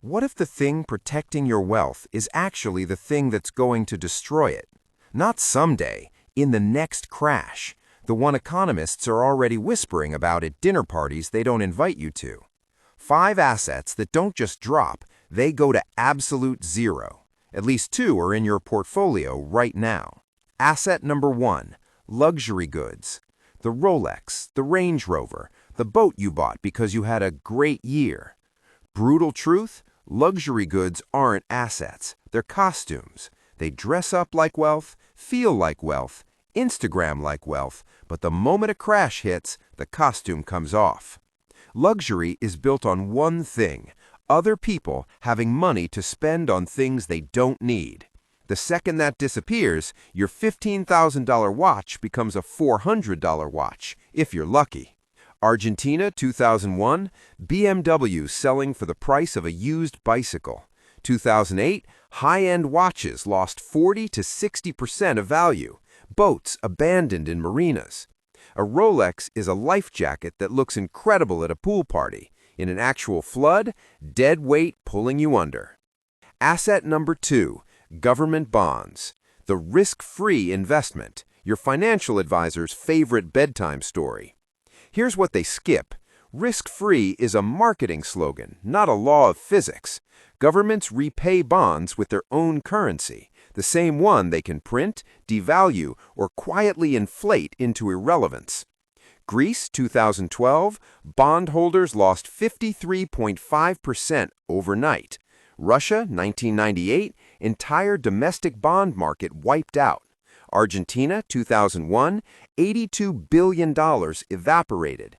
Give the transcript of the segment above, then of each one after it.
What if the thing protecting your wealth is actually the thing that's going to destroy it? Not someday, in the next crash, the one economists are already whispering about at dinner parties they don't invite you to. 5 assets that don't just drop, they go to absolute zero. At least 2 are in your portfolio right now. Asset number 1, luxury goods. The Rolex, the Range Rover, the boat you bought because you had a great year. Brutal truth, luxury goods aren't assets, they're costumes. They dress up like wealth, feel like wealth, Instagram like wealth, but the moment a crash hits, the costume comes off. Luxury is built on one thing, other people having money to spend on things they don't need. The second that disappears, your $15,000 watch becomes a $400 watch, if you're lucky. Argentina 2001, BMW selling for the price of a used bicycle. 2008, high-end watches lost 40 to 60% of value. Boats abandoned in marinas. A Rolex is a life jacket that looks incredible at a pool party. In an actual flood, dead weight pulling you under. Asset number 2, government bonds. The risk-free investment, your financial advisor's favorite bedtime story. Here's what they skip. Risk-free is a marketing slogan, not a law of physics. Governments repay bonds with their own currency, the same one they can print, devalue, or quietly inflate into irrelevance. Greece 2012, bondholders lost 53.5% overnight. Russia 1998, entire domestic bond market wiped out. Argentina 2001, $82 billion evaporated.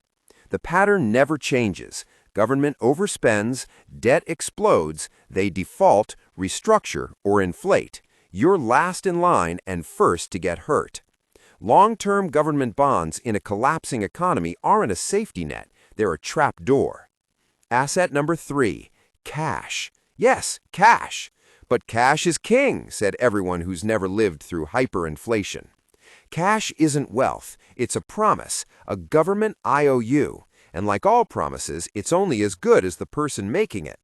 The pattern never changes. Government overspends, debt explodes, they default, restructure, or inflate. You're last in line and first to get hurt. Long-term government bonds in a collapsing economy aren't a safety net, they're a trap door. Asset number 3, cash. Yes, cash. But cash is king, said everyone who's never lived through hyperinflation. Cash isn't wealth, it's a promise, a government IOU. And like all promises, it's only as good as the person making it.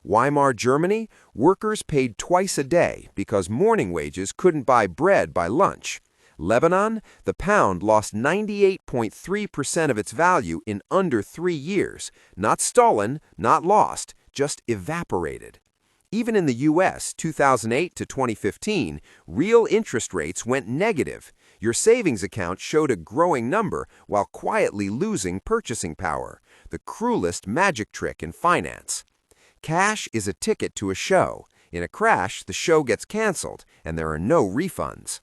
Weimar Germany, workers paid twice a day because morning wages couldn't buy bread by lunch. Lebanon, the pound lost 98.3% of its value in under 3 years. Not stolen, not lost, just evaporated. Even in the U.S., 2008 to 2015, real interest rates went negative. Your savings account showed a growing number while quietly losing purchasing power, the cruelest magic trick in finance. Cash is a ticket to a show. In a crash, the show gets canceled, and there are no refunds.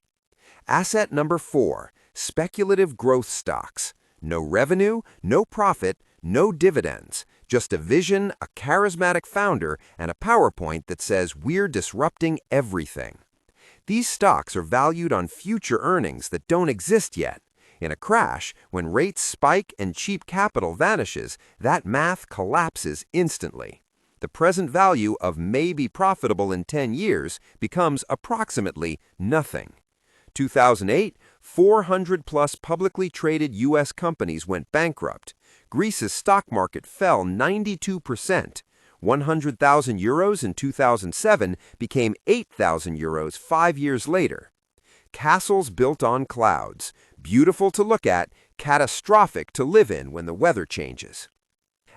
Asset number 4, speculative growth stocks. No revenue, no profit, no dividends. Just a vision, a charismatic founder, and a PowerPoint that says we're disrupting everything. These stocks are valued on future earnings that don't exist yet. In a crash, when rates spike and cheap capital vanishes, that math collapses instantly. The present value of may be profitable in 10 years becomes approximately nothing. 2008, 400-plus publicly traded U.S. companies went bankrupt. Greece's stock market fell 92%. 100,000 euros in 2007 became 8,000 euros 5 years later. Castles built on clouds, beautiful to look at, catastrophic to live in when the weather changes.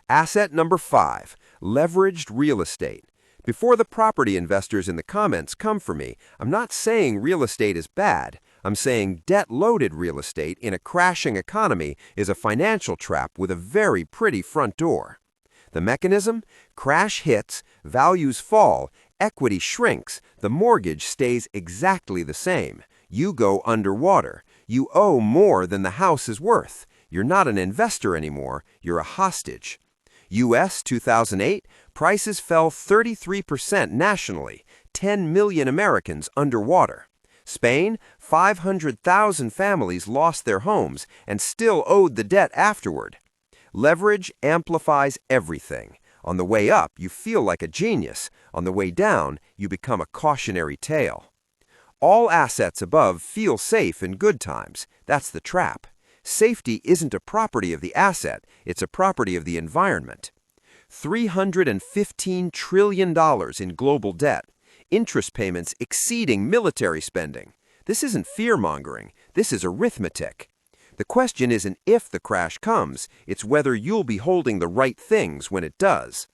Asset number 5, leveraged real estate. Before the property investors in the comments come for me, I'm not saying real estate is bad. I'm saying debt-loaded real estate in a crashing economy is a financial trap with a very pretty front door. The mechanism? Crash hits, values fall, equity shrinks, the mortgage stays exactly the same. You go underwater. You owe more than the house is worth. You're not an investor anymore, you're a hostage. U.S. 2008, prices fell 33% nationally, 10 million Americans underwater. Spain, 500,000 families lost their homes and still owed the debt afterward. Leverage amplifies everything. On the way up, you feel like a genius. On the way down, you become a cautionary tale. All assets above feel safe in good times. That's the trap. Safety isn't a property of the asset, it's a property of the environment. $315 trillion in global debt, interest payments exceeding military spending. This isn't fear-mongering, this is arithmetic. The question isn't if the crash comes, it's whether you'll be holding the right things when it does.